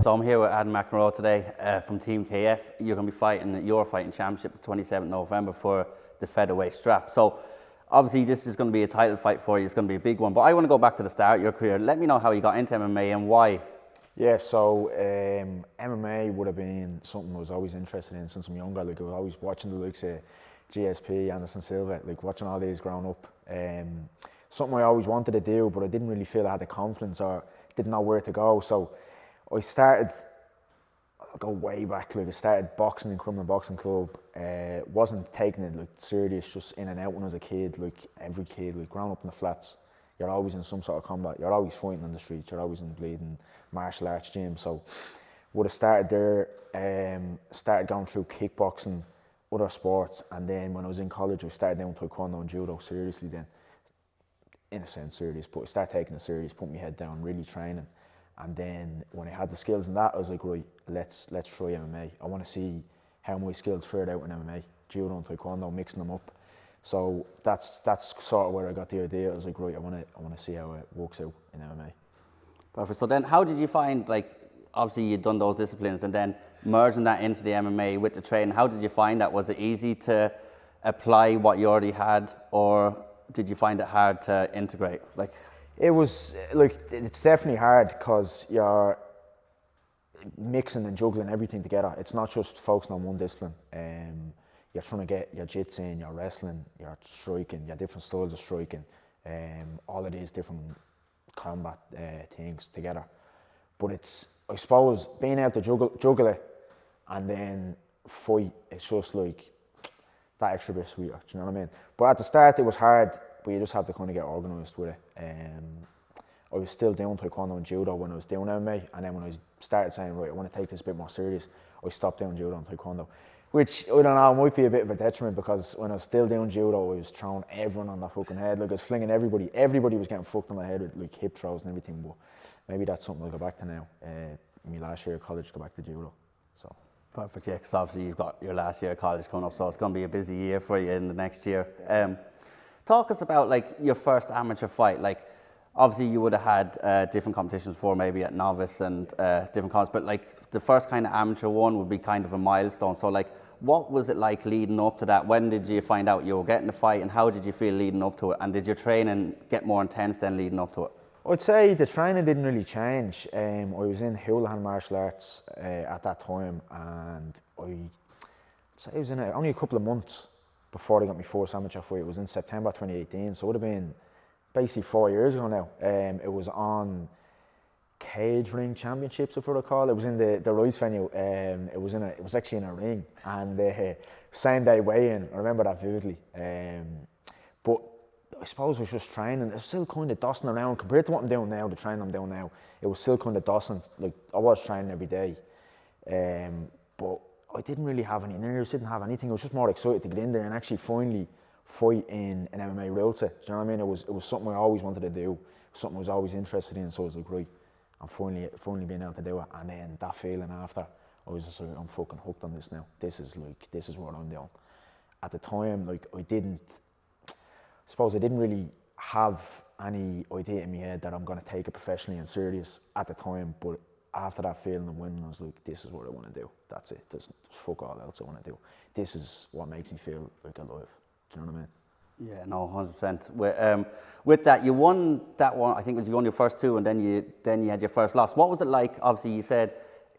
So I'm here with Adam McEnroe today from Team KF. You're going to be fighting your fighting championship the 27th November for the featherweight strap. So obviously this is going to be a title fight for you. It's going to be a big one. But I want to go back to the start of your career. Let me know how you got into MMA and why. Yeah, so MMA would have been something I was always interested in since I'm younger. Like I was always watching the likes of GSP, Anderson Silva, like watching all these growing up. Something I always wanted to do, but I didn't really feel I had the confidence or didn't know where to go. So I started, I'll go way back, like I started boxing in Crumlin Boxing Club. Wasn't taking it like serious, just in and out when I was a kid, like every kid, like growing up in the flats. You're always in some sort of combat, you're always fighting on the streets, you're always in bleeding martial arts gym. So would have started there, started going through kickboxing, other sports, and then when I was in college I started doing taekwondo and judo seriously then. In a sense serious, but I started taking it serious, put my head down, really training. And then when I had the skills in that, I was like, right, let's try MMA. I want to see how my skills fared out in MMA, judo and taekwondo, mixing them up. So that's sort of where I got the idea. I was like, right, I want to see how it works out in MMA. Perfect. So then how did you find, like, obviously you'd done those disciplines and then merging that into the MMA with the training, how did you find that? Was it easy to apply what you already had, or did you find it hard to integrate? Like, it was like, it's definitely hard because you're mixing and juggling everything together. It's not just focusing on one discipline. You're trying to get your jits in, your wrestling, your striking, your different styles of striking, all of these different combat things together. But it's, I suppose, being able to juggle it and then fight, it's just like that extra bit sweeter, do you know what I mean? But at the start it was hard, but you just have to kind of get organised with it. I was still doing taekwondo and judo when I was doing MMA, and then when I started saying, right, I want to take this a bit more serious, I stopped doing judo and taekwondo, which, I don't know, might be a bit of a detriment, because when I was still doing judo, I was throwing everyone on the fucking head. Like, I was flinging everybody was getting fucked on the head with like hip throws and everything. But maybe that's something I'll go back to now. My last year of college, go back to judo. So. Perfect, yeah, because obviously you've got your last year of college coming up, so it's going to be a busy year for you in the next year. Talk us about, like, your first amateur fight. Like, obviously you would have had different competitions before, maybe at novice and different comps, but like the first kind of amateur one would be kind of a milestone. So like, what was it like leading up to that? When did you find out you were getting the fight, and how did you feel leading up to it? And did your training get more intense then leading up to it? I'd say the training didn't really change. I was in Houlihan martial arts at that time, and I was in it only a couple of months before I got my first amateur fight. It was in September 2018, so it would have been basically 4 years ago now. It was on Cage Ring Championships, if I recall. It was in the Rice venue. It was actually in a ring, and same day weigh-in. I remember that vividly. But I suppose I was just training. It was still kind of dossing around compared to what I'm doing now. The training I'm doing now, it was still kind of dossing. Like, I was training every day, but I didn't really have any nerves. Didn't have anything. I was just more excited to get in there and actually finally fight in an MMA real set. Do you know what I mean? It was something I always wanted to do, something I was always interested in. So I was like, right, I'm finally being able to do it. And then that feeling after, I was just like, I'm fucking hooked on this now. This is what I'm doing. At the time, like, I didn't really have any idea in my head that I'm going to take it professionally and serious at the time. But after that feeling of winning, I was like, this is what I want to do. That's it. There's fuck all else I want to do. This is what makes me feel like alive. Do you know what I mean? Yeah, no, 100%. With that, you won that one. I think you won your first two, and then you had your first loss. What was it like? Obviously, you said,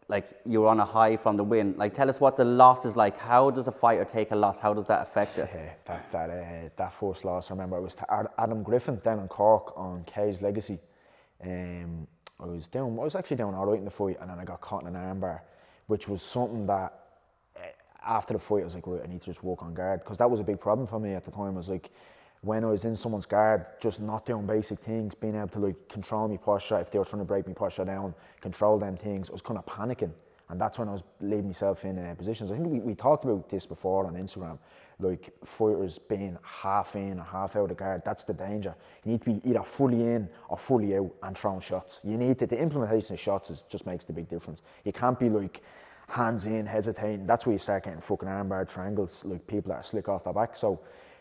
like, you were on a high from the win. Like, tell us what the loss is like. How does a fighter take a loss? How does that affect you? Yeah, that first loss, I remember it was to Adam Griffin down in Cork on Kay's Legacy. I was actually doing all right in the fight, and then I got caught in an armbar, which was something that after the fight I was like, right, I need to just work on guard, because that was a big problem for me at the time. I was like, when I was in someone's guard, just not doing basic things, being able to like control my posture, if they were trying to break my posture down, control them things, I was kind of panicking. And that's when I was leaving myself in positions. I think we talked about this before on Instagram, like fighters being half in or half out of guard. That's the danger. You need to be either fully in or fully out and throwing shots. You need to, the implementation of shots just makes the big difference. You can't be like hands in, hesitating. That's where you start getting fucking armbar triangles, like people that are slick off their back. So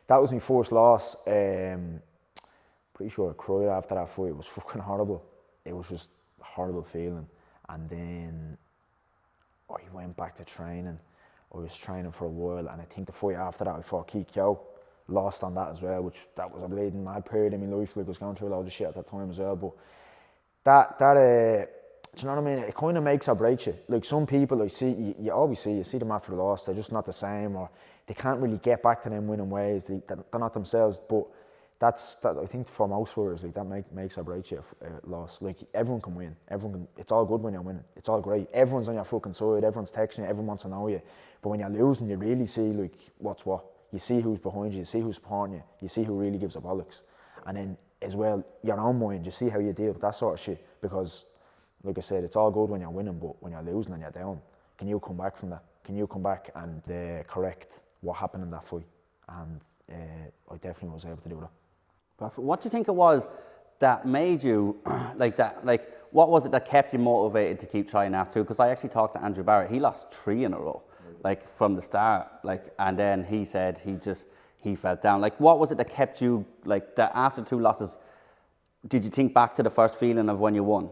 that was my first loss. Pretty sure I cried after that fight. It was fucking horrible. It was just a horrible feeling. and then I went back to training. I was training for a while, and I think the fight after that I fought Kikyo, lost on that as well, which that was a bleeding mad period in my life. Like I was going through a load of shit at that time as well. But do you know what I mean? It kind of makes or breaks you. Like some people, you always see them after the loss, they're just not the same, or they can't really get back to them winning ways. They're not themselves. But that I think for most fighters, like that makes or breaks you loss. Like everyone can win. It's all good when you're winning. It's all great. Everyone's on your fucking side. Everyone's texting you. Everyone wants to know you. But when you're losing, you really see like what's what. You see who's behind you. You see who's supporting you. You see who really gives a bollocks. And then as well, your own mind. You see how you deal with that sort of shit. Because, like I said, it's all good when you're winning, but when you're losing and you're down, can you come back from that? Can you come back and correct what happened in that fight? And I definitely was able to do that. Perfect. What do you think it was that made you what was it that kept you motivated to keep trying after? Because I actually talked to Andrew Barrett. He lost 3 in a row, like from the start, and then he said he felt down. Like, what was it that kept you, like, that after 2 losses, did you think back to the first feeling of when you won?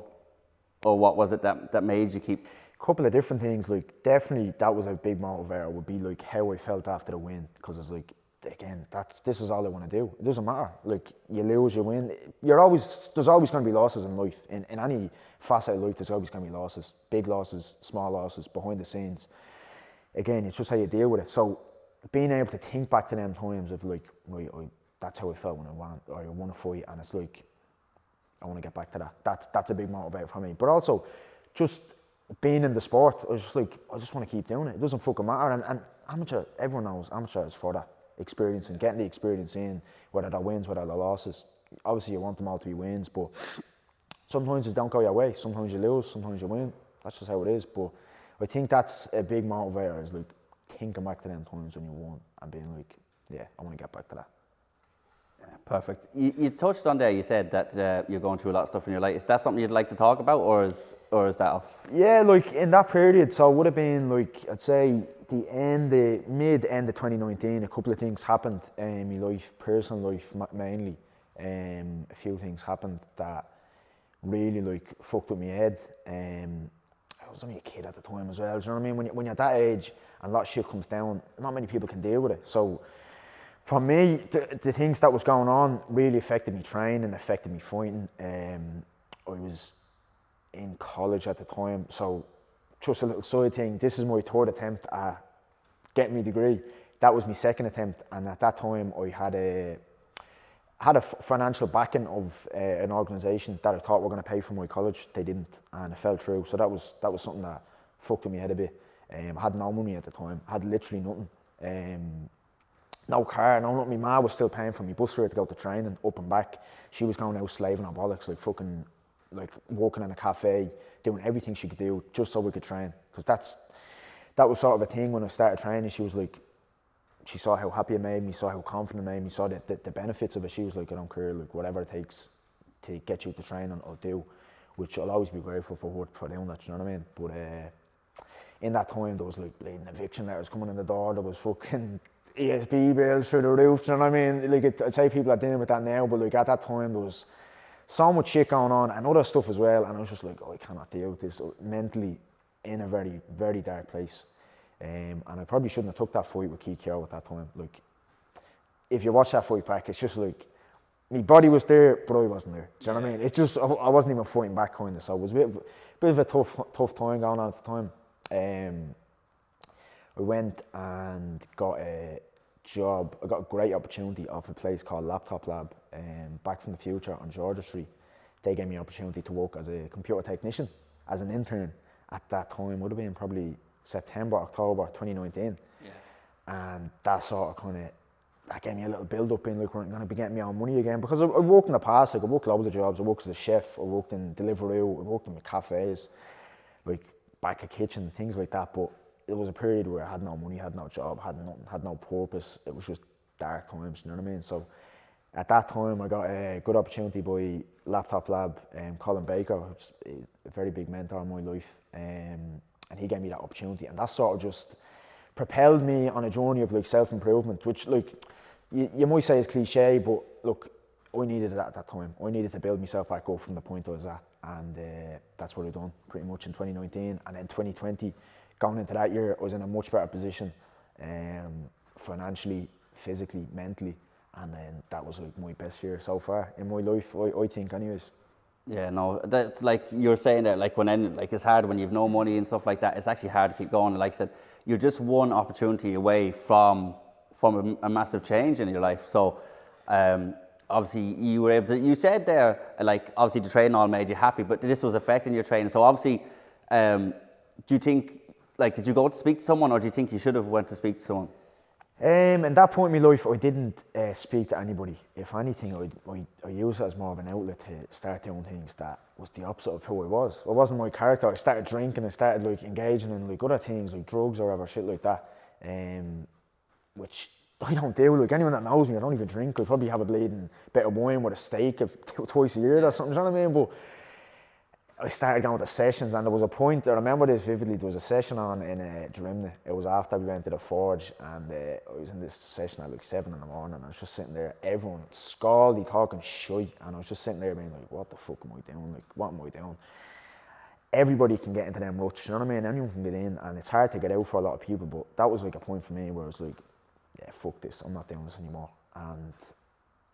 Or what was it that made you keep? A couple of different things, like definitely that was a big motivator, would be like how I felt after the win, because it's like, again, this is all I want to do. It doesn't matter, like you lose, you win. There's always going to be losses in life. In any facet of life, there's always going to be losses, big losses, small losses, behind the scenes. Again, it's just how you deal with it. So being able to think back to them times of like, that's how I felt when I won a fight, and it's like, I want to get back to that. That's a big motivator for me. But also, just being in the sport, I was just like, I just want to keep doing it. It doesn't fucking matter. And amateur, everyone knows amateur is for that experience and getting the experience in, whether they're wins, whether they're losses. Obviously, you want them all to be wins, but sometimes it don't go your way. Sometimes you lose, sometimes you win. That's just how it is. But I think that's a big motivator, is like thinking back to them times when you won and being like, yeah, I want to get back to that. Perfect. You touched on there, you said that you're going through a lot of stuff in your life. Is that something you'd like to talk about, or is that off? Yeah, like in that period, so it would have been like, I'd say the mid-end of 2019, a couple of things happened in my life, personal life mainly. A few things happened that really like fucked with my head. I was only a kid at the time as well, do you know what I mean? When you're that age and a lot of shit comes down, not many people can deal with it. So for me, the things that was going on really affected me training, affected me fighting. I was in college at the time, so just a little side thing, this is my 3rd attempt at getting my degree. That was my 2nd attempt, and at that time I had a financial backing of an organisation that I thought were going to pay for my college. They didn't, and it fell through. So that was something that fucked with me head a bit. I had no money at the time, had literally nothing. No car, no nothing. My ma was still paying for me bus fare to go to training, up and back. She was going out slaving her bollocks, like fucking, like working in a cafe, doing everything she could do just so we could train. Because that was sort of a thing when I started training. She was like, she saw how happy it made me, saw how confident it made me, saw the benefits of it. She was like, I don't care, like whatever it takes to get you to training, I'll do. Which I'll always be grateful for doing that, you know what I mean? But in that time, there was like bleeding eviction letters coming in the door, there was fucking ESB bills through the roof, do you know what I mean? Like, I'd say people are dealing with that now, but like at that time there was so much shit going on and other stuff as well, and I was just like, I cannot deal with this. Mentally in a very, very dark place. And I probably shouldn't have took that fight with Kikyo at that time. Like, if you watch that fight back, it's just like, my body was there, but I wasn't there. Do you know what I mean? It's just, I wasn't even fighting back kind of, so it was a bit of a tough time going on at the time. I went and got a job. I got a great opportunity off a place called Laptop Lab, back from the future on Georgia Street. They gave me an opportunity to work as a computer technician, as an intern at that time. Would have been probably September, October 2019. Yeah. And that sort of that gave me a little build up in like, we're going to be getting my own money again, because I worked in the past. Like, I worked loads of jobs. I worked as a chef, I worked in Deliveroo, I worked in the cafes, like back of kitchen, things like that. But it was a period where I had no money, had no job, had nothing, had no purpose. It was just dark times, you know what I mean? So at that time, I got a good opportunity by Laptop Lab, Colin Baker, who's a very big mentor in my life, and he gave me that opportunity, and that sort of just propelled me on a journey of like self-improvement, which like you might say is cliche, but look, I needed it at that time. I needed to build myself back up from the point I was at, and that's what I've done pretty much in 2019. And then 2020, going into that year, I was in a much better position, financially, physically, mentally, and then that was like my best year so far in my life, I think anyways. Yeah, no, that's like you're saying that, like like it's hard when you've no money and stuff like that. It's actually hard to keep going. Like I said, you're just one opportunity away from a massive change in your life. So, obviously you were able to. You said there, like obviously the training all made you happy, but this was affecting your training. So obviously, do you think, like, did you go to speak to someone, or do you think you should have went to speak to someone? At that point in my life, I didn't speak to anybody. If anything, I used it as more of an outlet to start doing things that was the opposite of who I was. It wasn't my character. I started drinking, I started like engaging in like other things like drugs or whatever, shit like that, which I don't do. Like anyone that knows me, I don't even drink. I probably have a bleeding bit of wine with a steak twice a year or something, you know what I mean? But I started going to sessions, and there was a point, I remember this vividly, there was a session on in Drimna. It was after we went to the Forge, and I was in this session at like 7 in the morning, and I was just sitting there, everyone scalding, talking shite, and I was just sitting there being like, what the fuck am I doing? Like, what am I doing? Everybody can get into them ruts, you know what I mean? Anyone can get in, and it's hard to get out for a lot of people, but that was like a point for me where I was like, yeah, fuck this, I'm not doing this anymore. And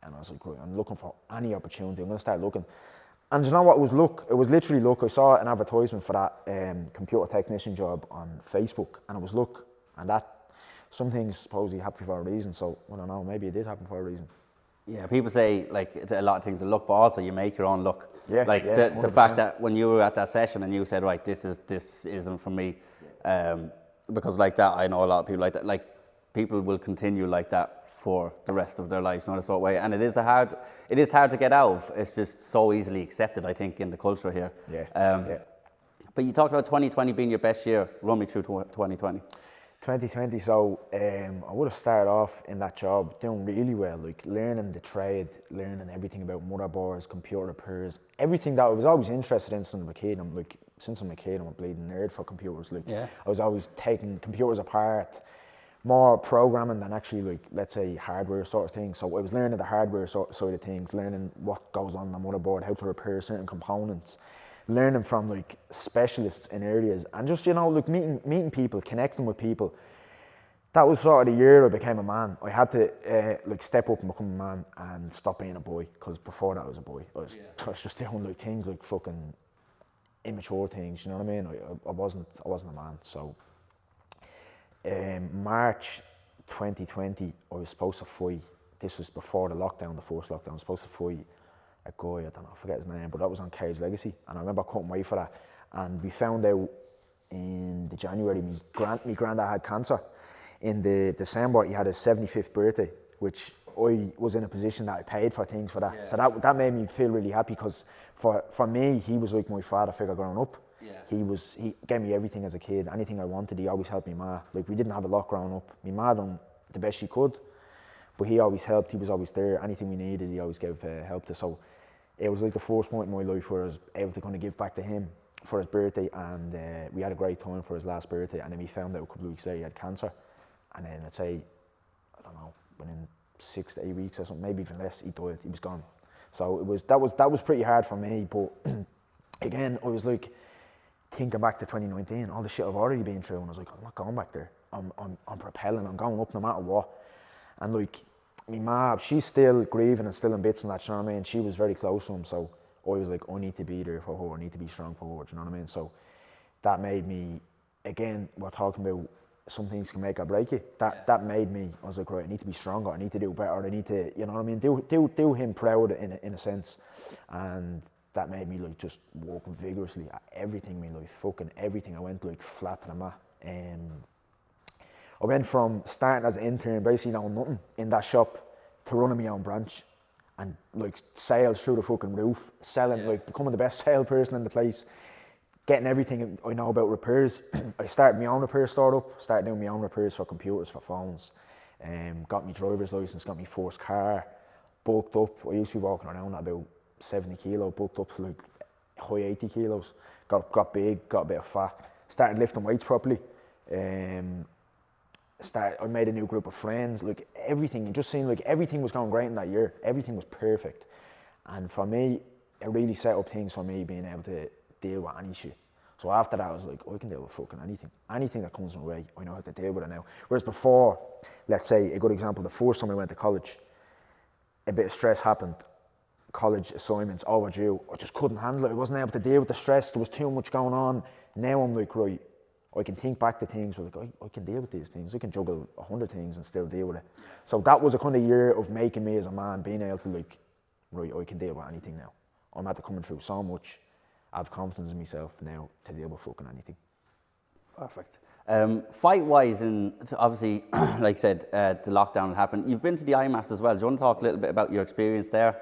I was like, right, I'm looking for any opportunity, I'm going to start looking. And you know what, it was luck. It was literally luck. I saw an advertisement for that computer technician job on Facebook, and it was luck. And that, some things supposedly happen for a reason, so I don't know, maybe it did happen for a reason. Yeah, people say like a lot of things are luck, but also you make your own luck. Yeah, like yeah, the fact that when you were at that session and you said, right, this isn't for me, because like that, I know a lot of people like that. Like people will continue like that for the rest of their lives, you know, that sort of way. And it is hard to get out of. It's just so easily accepted, I think, in the culture here. Yeah. But you talked about 2020 being your best year. Run me through 2020. 2020, so I would have started off in that job doing really well, like learning the trade, learning everything about motherboards, computer repairs, everything that I was always interested in since I'm a kid. Since I'm a kid, I'm a bleeding nerd for computers. Like, yeah. I was always taking computers apart, more programming than actually, like, let's say, hardware sort of thing. So I was learning the hardware side of things, learning what goes on the motherboard, how to repair certain components, learning from like specialists in areas, and just, you know, like meeting people, connecting with people. That was sort of the year I became a man. I had to like step up and become a man and stop being a boy, because before that I was a boy. I was just doing like things like fucking immature things, you know what I mean? I wasn't a man. So March 2020, I was supposed to fight. This was before the lockdown, the first lockdown. I was supposed to fight a guy, I don't know, I forget his name, but that was on Cage Legacy, and I remember cutting weight for that. And we found out in the January, my granddad had cancer. In the December, he had his 75th birthday, which I was in a position that I paid for things for that. Yeah. So that made me feel really happy, because for me, he was like my father figure growing up. Yeah. He gave me everything as a kid. Anything I wanted, he always helped me ma. Like, we didn't have a lot growing up. My ma done the best she could, but he always helped. He was always there. Anything we needed, he always gave help to. So it was like the first point in my life where I was able to kind of give back to him for his birthday, and we had a great time for his last birthday. And then we found out a couple of weeks later he had cancer, and then let's say, I don't know, within 6 to 8 weeks or something, maybe even less, he died. He was gone. So that was pretty hard for me. But again, I was like thinking back to 2019, all the shit I've already been through, and I was like, I'm not going back there. I'm propelling. I'm going up no matter what. And like, my ma, she's still grieving and still in bits and that, you know what I mean? She was very close to him, so I was like, I need to be there for her, I need to be strong for her, you know what I mean? So that made me, again, we're talking about some things can make or break you. That made me, I was like, right, I need to be stronger, I need to do better, I need to, you know what I mean, do him proud in a sense. And that made me like just work vigorously at everything in my life, fucking everything. I went like flat to the mat. I went from starting as an intern, basically knowing nothing in that shop, to running my own branch and like sales through the fucking roof, selling, like becoming the best salesperson in the place, getting everything I know about repairs. I started my own repair store up, started doing my own repairs for computers, for phones, got my driver's license, got my first car, bulked up. I used to be walking around at about 70 kilo, bulked up to like high 80 kilos, got big, got a bit of fat, started lifting weights properly. I made a new group of friends, like everything, it just seemed like everything was going great in that year. Everything was perfect. And for me, it really set up things for me being able to deal with any shit. So after that, I was like, I can deal with fucking anything. Anything that comes my way, I know how to deal with it now. Whereas before, let's say, a good example, the first time I went to college, a bit of stress happened. College assignments overdue. I just couldn't handle it. I wasn't able to deal with the stress. There was too much going on. Now I'm like, right, I can think back to things. Like, I can deal with these things. I can juggle 100 things and still deal with it. So that was a kind of year of making me as a man, being able to like, right, I can deal with anything now. I'm after coming through so much. I have confidence in myself now to deal with fucking anything. Perfect. Fight-wise, and obviously, like I said, the lockdown happened. You've been to the IMAFs as well. Do you want to talk a little bit about your experience there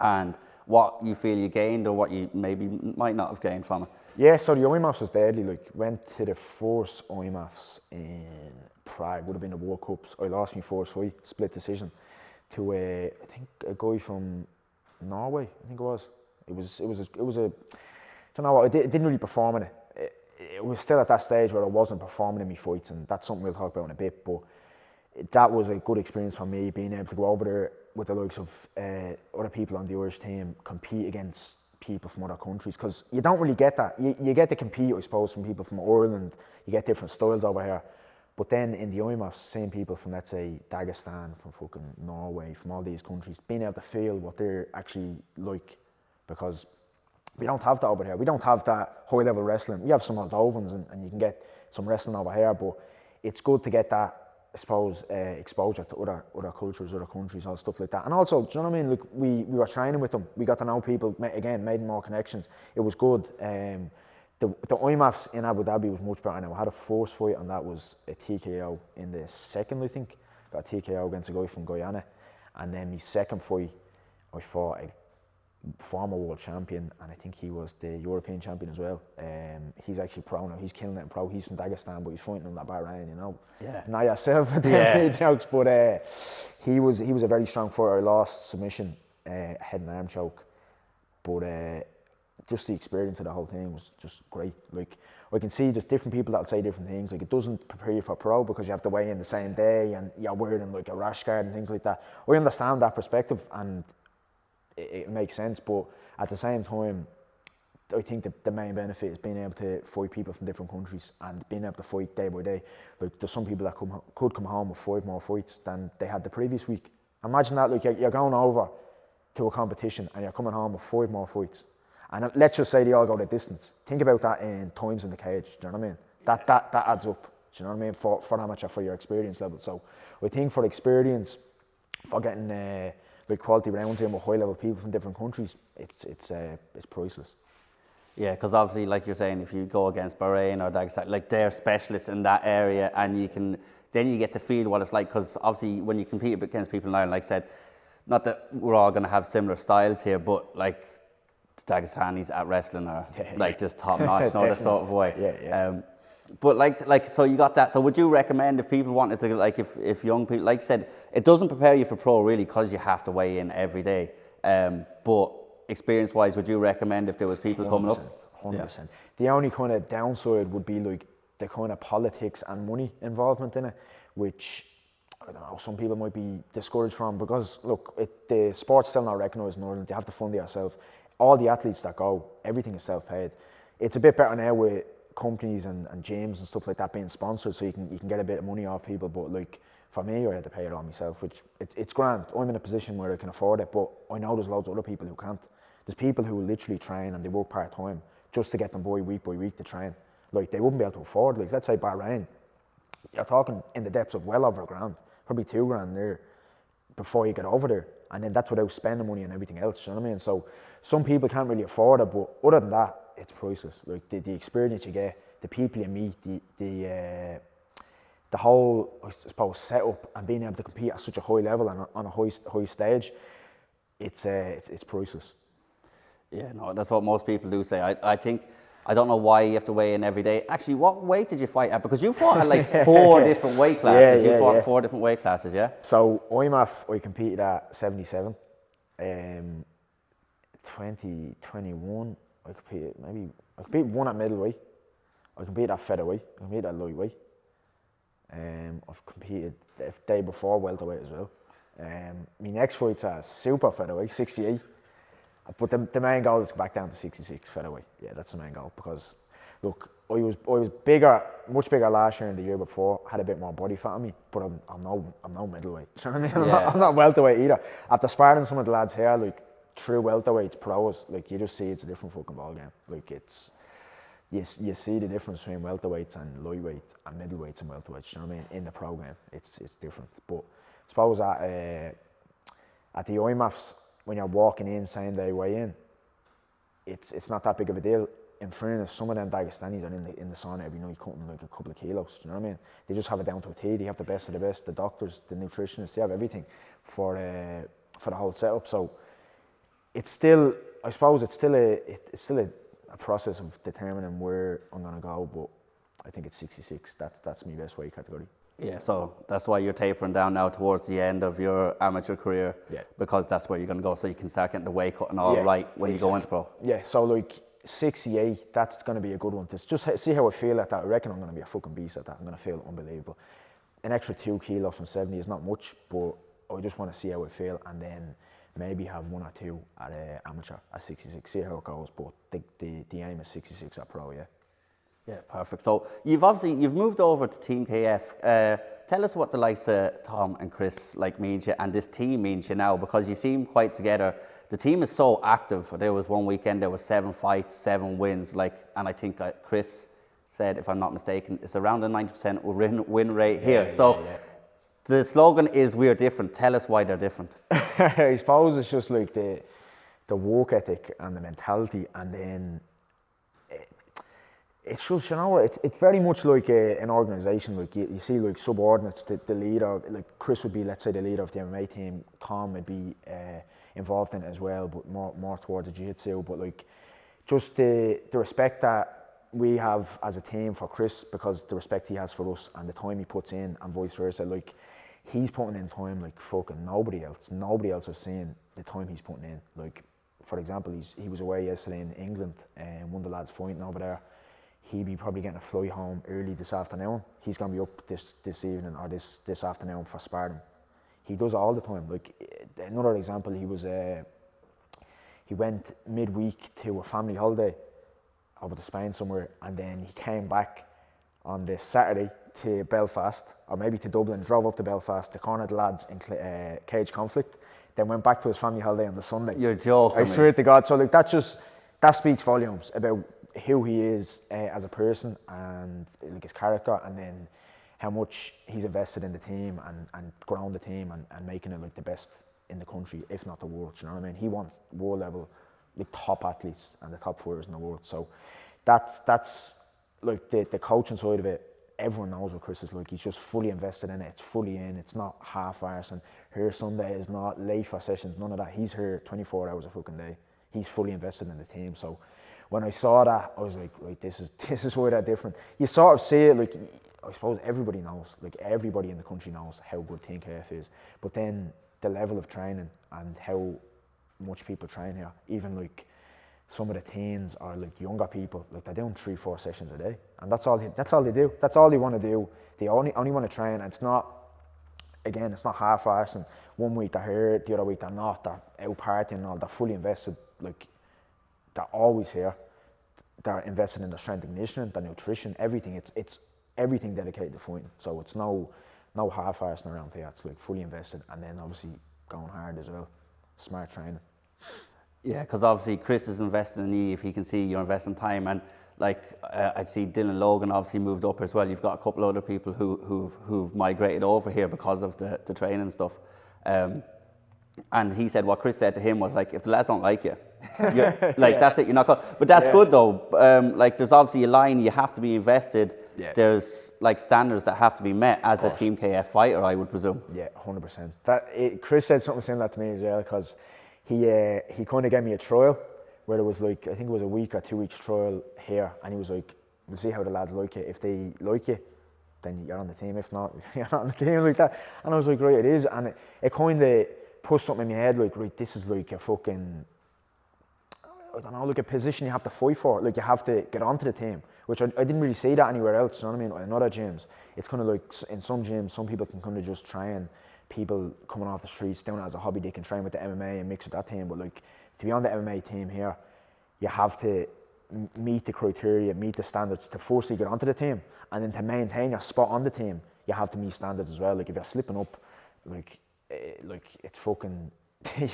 and what you feel you gained or what you maybe might not have gained from it? Yeah, so the IMAFs was deadly. Like, went to the first IMAFs in Prague. Would have been the World Cups. I lost my first fight, split decision, to I think a guy from Norway. I think it was. It was a. Don't know what. I didn't really perform in it. It was still at that stage where I wasn't performing in my fights, and that's something we'll talk about in a bit. But that was a good experience for me, being able to go over there with the likes of other people on the Irish team, compete against people from other countries, because you don't really get that. You get to compete, I suppose, from people from Ireland. You get different styles over here. But then in the IMAFs, seeing people from, let's say, Dagestan, from fucking Norway, from all these countries, being able to feel what they're actually like, because we don't have that over here. We don't have that high-level wrestling. We have some Moldovans, and you can get some wrestling over here, but it's good to get that, I suppose, exposure to other cultures, other countries, all stuff like that. And also, do you know what I mean? Like, we were training with them. We got to know people, again, made more connections. It was good. The IMAFs in Abu Dhabi was much better now. I had a first fight, and that was a TKO in the second, I think. Got a TKO against a guy from Guyana. And then my second fight, I fought a former world champion, and I think he was the European champion as well. He's actually pro now. He's killing it in pro. He's from Dagestan, but he's fighting in that Bahrain, you know. Yeah. Not yourself at the jokes, but he was a very strong fighter. I lost submission, head and arm choke, but just the experience of the whole thing was just great. Like, I can see just different people that'll say different things. Like, it doesn't prepare you for pro because you have to weigh in the same day and you're wearing like a rash guard and things like that. I understand that perspective, and it makes sense, but at the same time, I think the main benefit is being able to fight people from different countries and being able to fight day by day. Like, there's some people that could come home with 5 more fights than they had the previous week. Imagine that, like, you're going over to a competition and you're coming home with 5 more fights. And let's just say they all go the distance. Think about that in times in the cage, do you know what I mean? That adds up, do you know what I mean, for amateur, for your experience level. So I think for experience, for getting like quality rounds in with high level people from different countries, it's priceless. Yeah, because obviously, like you're saying, if you go against Bahrain or Dagestan, like, they're specialists in that area, and then you get to feel what it's like. Because obviously, when you compete against people in Ireland, like I said, not that we're all going to have similar styles here, but like, the Dagestanis at wrestling are like just top notch, that sort of way. Yeah. But like, so you got that. So would you recommend, if people wanted to, like, if young people, like I said, it doesn't prepare you for pro really because you have to weigh in every day. But experience-wise, would you recommend if there was people coming up? 100%. Yeah. The only kind of downside would be like the kind of politics and money involvement in it, which, I don't know, some people might be discouraged from, because look, the sport's still not recognised in Ireland. You have to fund it yourself. All the athletes that go, everything is self-paid. It's a bit better now with companies and gyms and stuff like that being sponsored, so you can get a bit of money off people. But like, for me, I had to pay it all myself, which it's grand. I'm in a position where I can afford it, but I know there's loads of other people who can't. There's people who literally train and they work part-time just to get them by week to train. Like, they wouldn't be able to afford, like, let's say Bahrain, you're talking in the depths of well over $1,000, probably $2,000 there before you get over there. And then that's without spending money and everything else, you know what I mean? So some people can't really afford it, but other than that, it's priceless. Like, the experience you get, the people you meet, the whole, I suppose, setup, and being able to compete at such a high level and on a high stage, it's priceless. Yeah, no, that's what most people do say. I think, I don't know why you have to weigh in every day. Actually, what weight did you fight at? Because you fought at like 4 different weight classes. You fought at 4 different weight classes, yeah? So I competed at 77. 2021, I competed one at middleweight. I competed at featherweight. I competed at lightweight. I've competed the day before welterweight as well. My next fight's at super featherweight, 68. But the main goal is to go back down to 66 featherweight. Yeah, that's the main goal because, look, I was bigger, much bigger last year and the year before. Had a bit more body fat on me, but I'm no middleweight. Do you know what I mean? Yeah. I'm not welterweight either. After sparring some of the lads here, like true welterweights, pros, like you just see it's a different fucking ball game. Like it's you see the difference between welterweights and lightweights and middleweights and welterweights. You know what I mean? In the program, it's different. But I suppose at the IMAFs, when you're walking in same day weigh in, it's not that big of a deal. In fairness, some of them Dagestanis are in the sauna every night cutting like a couple of kilos. Do you know what I mean? They just have it down to a T. They have the best of the best. The doctors, the nutritionists, they have everything for the whole setup. So it's still, I suppose, it's still a process of determining where I'm gonna go. But I think it's 66. That's my best weight category. Yeah, so that's why you're tapering down now towards the end of your amateur career. Yeah. Because that's where you're going to go, so you can start getting the weight cut and all right when you go into pro. Yeah, so like 68, that's going to be a good one. Just see how I feel at that. I reckon I'm going to be a fucking beast at that. I'm going to feel unbelievable. An extra 2 kilos from 70 is not much, but I just want to see how I feel and then maybe have 1 or 2 at amateur at 66. See how it goes, but the aim is 66 at pro, yeah. Yeah, perfect. So you've moved over to Team KF. Tell us what the likes of Tom and Chris means you, and this team means you now, because you seem quite together. The team is so active. There was one weekend there was 7 fights, 7 wins, and I think Chris said, if I'm not mistaken, it's around a 90% win rate here. Yeah. The slogan is "We're different." Tell us why they're different. I suppose it's just like the work ethic and the mentality, and then. It's just, you know, it's very much like an organisation. Like you see, like subordinates, the leader, like Chris would be, let's say, the leader of the MMA team. Tom would be involved in it as well, but more towards the jiu-jitsu. But like, just the respect that we have as a team for Chris, because the respect he has for us and the time he puts in, and vice versa. Like, he's putting in time like fucking nobody else. Nobody else has seen the time he's putting in. Like, for example, he was away yesterday in England, and one of the lads fighting over there. He'd be probably getting a flight home early this afternoon. He's going to be up this evening or this afternoon for sparring. He does it all the time. Like, another example, he went midweek to a family holiday over to Spain somewhere, and then he came back on the Saturday to Belfast, or maybe to Dublin, drove up to Belfast to corner the lads in cage conflict, then went back to his family holiday on the Sunday. You're joking. I swear to God. So like, that speaks volumes about who he is as a person and like his character, and then how much he's invested in the team and grown the team and making it like the best in the country, if not the world. You know what I mean? He wants world level, like top athletes and the top fighters in the world. So that's like the coaching side of it. Everyone knows what Chris is like. He's just fully invested in it. It's fully in. It's not half-arse and here Sunday is not late for sessions. None of that. He's here 24 hours a fucking day. He's fully invested in the team. So when I saw that, I was like, right, this is why they're different. You sort of see it, like, I suppose everybody knows, like everybody in the country knows how good Team KF is. But then the level of training and how much people train here, even like some of the teens or like younger people, like they're doing 3-4 sessions a day, and that's all they do. That's all they want to do. They only want to train. And it's not half-assed. And one week they're here, the other week they're not. They're out partying and all. They're fully invested. Like, they're always here. They're invested in their strength and conditioning, their nutrition, everything. It's everything dedicated to fighting. So it's no half-arsing around here. It's like fully invested, and then obviously going hard as well. Smart training. Yeah, because obviously Chris is investing in you if he can see you're investing time, and like I see Dylan Logan obviously moved up as well. You've got a couple of other people who've migrated over here because of the training stuff. And he said what Chris said to him was like, if the lads don't like you, that's it, you're not going. But that's good though. Like, there's obviously a line, you have to be invested. Yeah. There's like standards that have to be met as a Team KF fighter, I would presume. Yeah, 100%. Chris said something similar to me as well, because he kind of gave me a trial where it was like, I think it was a week or 2 weeks trial here, and he was like, we'll see how the lads like you. If they like you, then you're on the team. If not, you're not on the team, like that. And I was like, right, it is. And it kind of put something in my head, like, right, this is like a fucking, I don't know, like a position you have to fight for. Like, you have to get onto the team, which I didn't really see that anywhere else. You know what I mean? In other gyms, it's kind of like, in some gyms, some people can kind of just try and people coming off the streets doing it as a hobby, they can train with the MMA and mix with that team. But like, to be on the MMA team here, you have to meet the criteria, meet the standards to firstly get onto the team, and then to maintain your spot on the team, you have to meet standards as well. Like if you're slipping up, like it's fucking,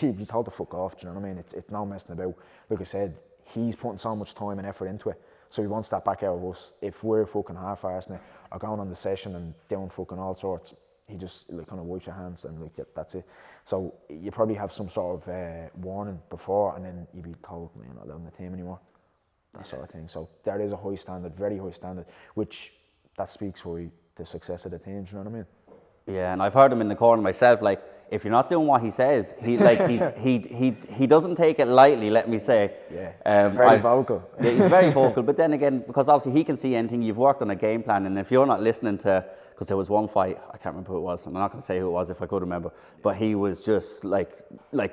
you'd be told to fuck off. Do you know what I mean? It's no messing about. Like I said, he's putting so much time and effort into it, so he wants that back out of us. If we're fucking half-arsing it or going on the session and doing fucking all sorts, he just like kind of wipes your hands and like that's it. So you probably have some sort of warning before, and then you'd be told you're not allowed in the team anymore. That sort of thing. So there is a high standard, very high standard, which that speaks for the success of the team. Do you know what I mean? Yeah, and I've heard him in the corner myself. Like, if you're not doing what he says, he doesn't take it lightly. Let me say. Yeah. Very vocal. Yeah, he's very vocal. But then again, because obviously he can see anything. You've worked on a game plan, and if you're not listening to, because there was one fight, I can't remember who it was, and I'm not going to say who it was if I could remember. But he was just like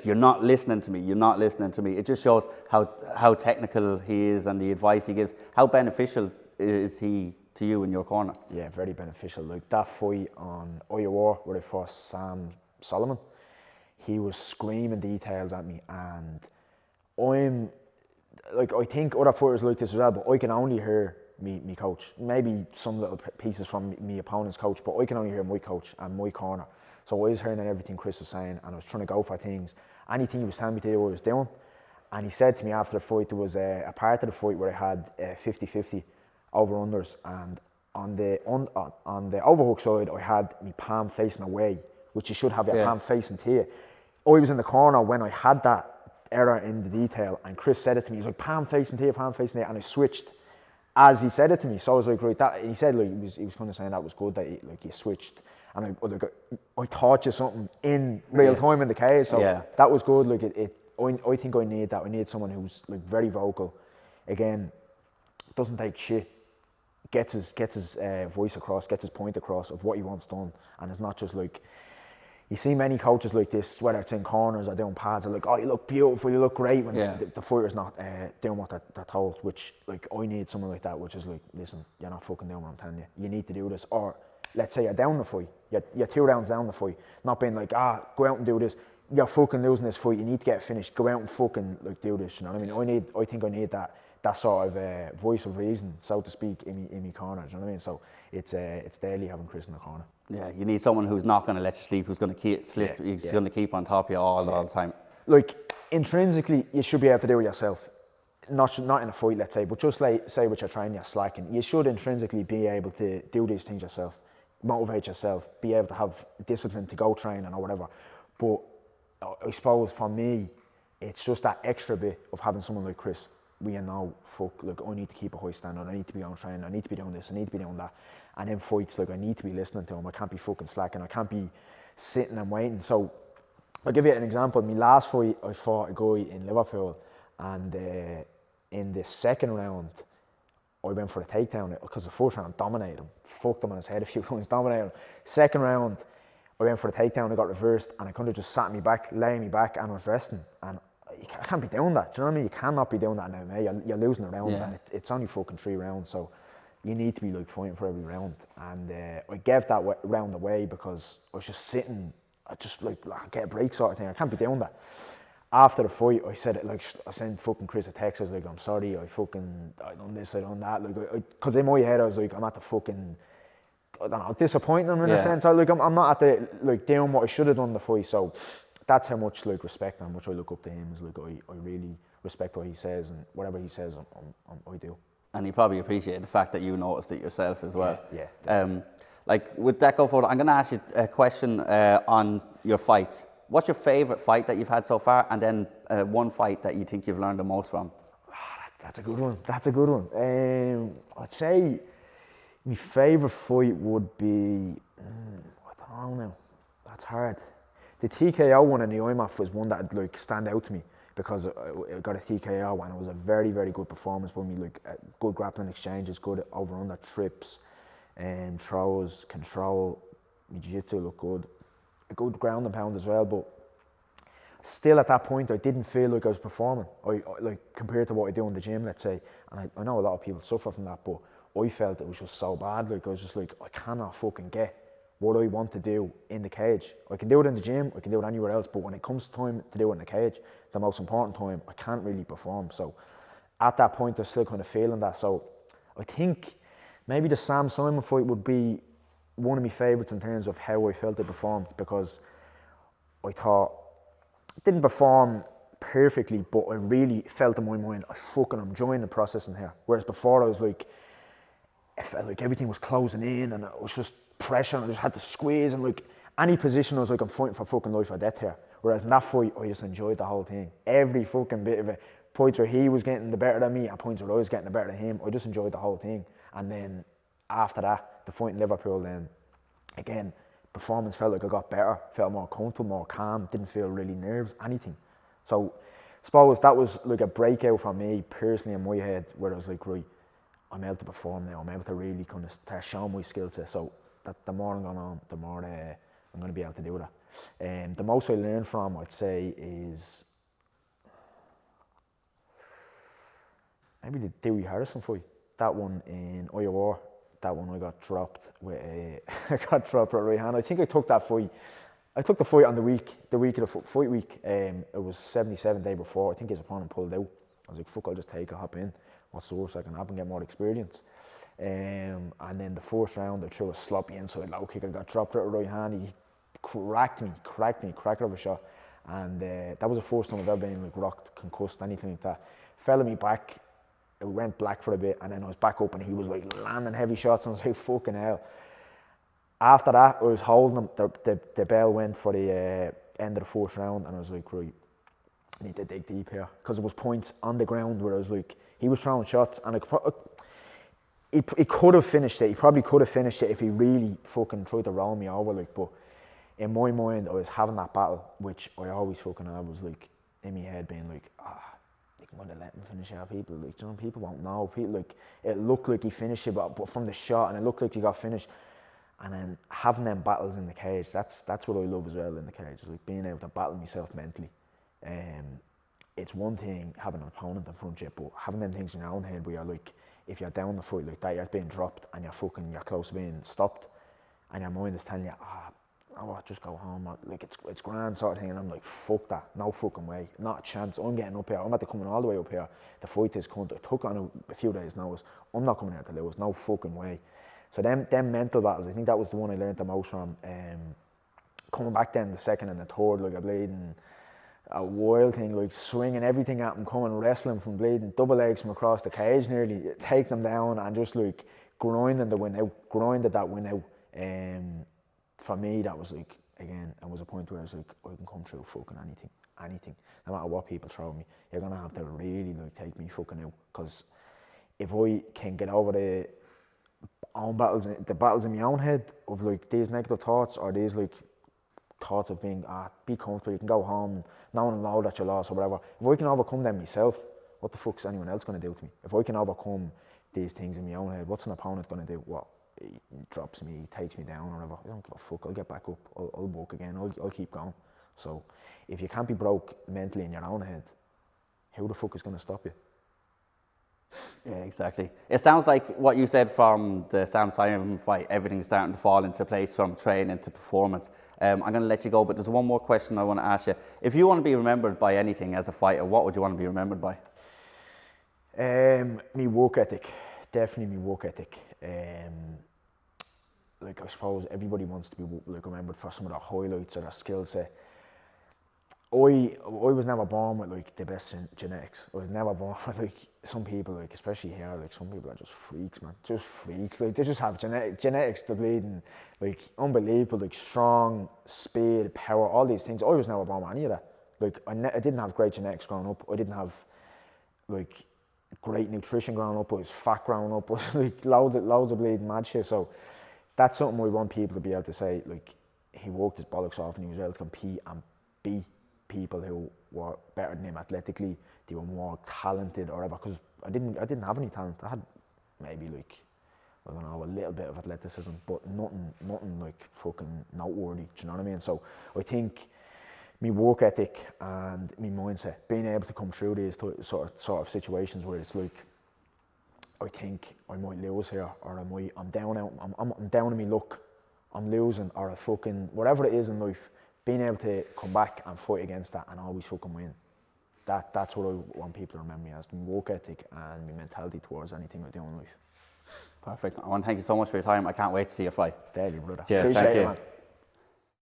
you're not listening to me. You're not listening to me. It just shows how technical he is and the advice he gives. How beneficial is he to you in your corner? Yeah, very beneficial. Like that fight on Iowa where I fought Sam Solomon, he was screaming details at me, and I'm like, I think other fighters like this as well, but I can only hear me coach. Maybe some little pieces from me opponent's coach, but I can only hear my coach and my corner. So I was hearing everything Chris was saying, and I was trying to go for things. Anything he was telling me to do, I was doing. And he said to me after the fight, there was a part of the fight where I had 50-50 over-unders, and on the overhook side, I had my palm facing away, which you should have your palm facing to you. I was in the corner when I had that error in the detail, and Chris said it to me. He's like, palm facing to you, palm facing to you, and I switched as he said it to me. So I was like, right, that. And he said, like, he was kind of saying that was good that you switched, and I taught you something in real time in the cage. So that was good. Like I think I need that. I need someone who's like very vocal. Again, doesn't take shit. Gets his voice across, gets his point across of what he wants done, and it's not just like, you see many coaches like this, whether it's in corners or doing pads, they're like, oh, you look beautiful, you look great, when the fighter's not doing what they're told, which, like, I need someone like that, which is like, listen, you're not fucking doing what I'm telling you, you need to do this. Or let's say you're down the fight, you're 2 rounds down the fight, not being like, go out and do this, you're fucking losing this fight, you need to get it finished, go out and fucking like do this, you know what I mean? I think I need that sort of voice of reason, so to speak, in my corner. Do you know what I mean? So it's daily having Chris in the corner. Yeah, you need someone who's not going to let you sleep, who's going to he's going to keep on top of you all the time. Like, intrinsically, you should be able to do it yourself. Not in a fight, let's say, but just like, say with your training, you're slacking. You should intrinsically be able to do these things yourself, motivate yourself, be able to have discipline to go training or whatever. But I suppose for me, it's just that extra bit of having someone like Chris. We know, fuck, like, I need to keep a high standard, I need to be on training, I need to be doing this, I need to be doing that. And in fights, like, I need to be listening to him, I can't be fucking slacking, I can't be sitting and waiting. So, I'll give you an example. My last fight, I fought a guy in Liverpool, and in the second round, I went for a takedown, because the first round, I dominated him, fucked him on his head a few times, dominated him. Second round, I went for a takedown, I got reversed, and I kind of just sat me back, lay me back, and I was resting. And I can't be doing that. Do you know what I mean? You cannot be doing that in MMA. You're losing a round, and it's only fucking 3 rounds. So you need to be like fighting for every round. And I gave that round away because I was just sitting, I just like get a break sort of thing. I can't be doing that. After the fight, I said it like, I sent fucking Chris a text. I was like, I'm sorry, I done this, I done that. Like, because in my head I was like, I'm at the fucking, I don't know, disappointing him in a sense. I'm not at the like doing what I should have done in the fight. So that's how much like respect and how much I look up to him. Is like, I really respect what he says, and whatever he says, I do. And he probably appreciated the fact that you noticed it yourself as well. Yeah. Like, with that go forward, I'm going to ask you a question on your fights. What's your favourite fight that you've had so far, and then one fight that you think you've learned the most from? That's a good one. I'd say my favourite fight would be, I don't know, that's hard. The TKO one in the IMAF was one that like stand out to me, because I got a TKO, and it was a very, very good performance by me. Like, good grappling exchanges, good over-under trips, throws, control. My jiu-jitsu looked good. A good ground and pound as well, but still at that point I didn't feel like I was performing. I like, compared to what I do in the gym, let's say, and I know a lot of people suffer from that, but I felt it was just so bad. Like, I was just like, I cannot fucking get what I want to do in the cage. I can do it in the gym, I can do it anywhere else, but when it comes time to do it in the cage, the most important time, I can't really perform. So at that point, I'm still kind of feeling that. So I think maybe the Sam Simon fight would be one of my favourites in terms of how I felt it performed, because I thought it didn't perform perfectly, but I really felt in my mind, I'm enjoying the process in here. Whereas before I was like, it felt like everything was closing in and it was just pressure and I just had to squeeze, and like any position I was like, I'm fighting for fucking life or death here. Whereas in that fight, I just enjoyed the whole thing. Every fucking bit of it. Points where he was getting the better than me and points where I was getting the better than him. I just enjoyed the whole thing. And then after that, the fight in Liverpool, then again, performance felt like I got better, felt more comfortable, more calm, didn't feel really nerves, anything. So I suppose that was like a breakout for me personally in my head, where I was like, right, I'm able to perform now, I'm able to really kind of start showing my skill set. So that the more I'm going on, the more I'm going to be able to do that. The most I learned from, I'd say, is maybe the Dewey Harrison fight. That one in Iowa, that one I got dropped with I got dropped with right hand. I think I took that fight. I took the fight on the week of the fight week. It was 77 day before. I think his opponent pulled out. I was like, fuck, I'll just take it, hop in. What's the worst that can happen? Get more experience. And then the first round, I threw a sloppy inside low kick. I got dropped with a right hand. He cracked me, cracker of a shot. And that was the first time I've ever been like rocked, concussed, anything like that. Fell on me back. It went black for a bit, and then I was back up, and he was like landing heavy shots, and I was like, fucking hell. After that, I was holding him. The bell went for the end of the first round, and I was like, right, I need to dig deep here, because there was points on the ground where I was like, he was throwing shots, and he could have finished it. He probably could have finished it if he really fucking tried to roll me over, like. But in my mind, I was having that battle, which I always fucking had, was like in my head being like, I'm gonna let him finish out. People, like, you know, people won't know. People, like, it looked like he finished it, but from the shot, and it looked like he got finished. And then having them battles in the cage, that's what I love as well in the cage. Is like being able to battle myself mentally. It's one thing having an opponent in front of you, but having them things in your own head where you're like, if you're down the fight like that, you're being dropped and you're close to being stopped, and your mind is telling you, just go home, like it's grand sort of thing, and I'm like, fuck that, no fucking way, not a chance. I'm getting up here, I'm after coming all the way up here. The fight is cunt. I took on a few days notice. I'm not coming here to lose, no fucking way. So them mental battles, I think that was the one I learned the most from. Coming back then, the second and the third, like a bleeding, a wild thing, like swinging everything at him, coming wrestling from bleeding, double legs from across the cage nearly, take them down and just like grinded that win out. For me, that was like, again, it was a point where I was like, I can come through fucking anything. No matter what people throw me, you're gonna have to really like take me fucking out. Because if I can get over the battles in my own head of like these negative thoughts, or these like thoughts of being, be comfortable, you can go home, no one will know that you lost or whatever. If I can overcome them myself, what the fuck's anyone else gonna do to me? If I can overcome these things in my own head, what's an opponent gonna do? What? He drops me, he takes me down or whatever. I don't give a fuck, I'll get back up, I'll walk again, I'll keep going. So if you can't be broke mentally in your own head, who the fuck is going to stop you? Yeah, exactly. It sounds like what you said from the Sam Simon fight, everything's starting to fall into place from training to performance. I'm going to let you go, but there's one more question I want to ask you. If you want to be remembered by anything as a fighter, what would you want to be remembered by? Me work ethic, definitely me work ethic. Like, I suppose everybody wants to be like remembered for some of their highlights or their skill set. I was never born with like the best genetics. I was never born with like some people, like especially here, like some people are just freaks, man. Just freaks. Like they just have genetics to bleeding, like unbelievable, like strong, speed, power, all these things. I was never born with any of that. Like I didn't have great genetics growing up. I didn't have like great nutrition growing up. I was fat growing up. I was like loads of bleeding mad shit. So that's something we want people to be able to say, like, he worked his bollocks off and he was able to compete and beat people who were better than him athletically. They were more talented or whatever, because I didn't have any talent. I had maybe like, I don't know, a little bit of athleticism, but nothing like fucking noteworthy, do you know what I mean? So I think me work ethic and me mindset, being able to come through these sort of situations where it's like, I think I might lose here, or I'm down on me luck, I'm losing or a fucking whatever it is in life, being able to come back and fight against that and always fucking win. That's what I want people to remember me as, my work ethic and my mentality towards anything I do in life. Perfect. I want to thank you so much for your time. I can't wait to see your fight. There you, brother. Cheers. Appreciate Thank it, you. man.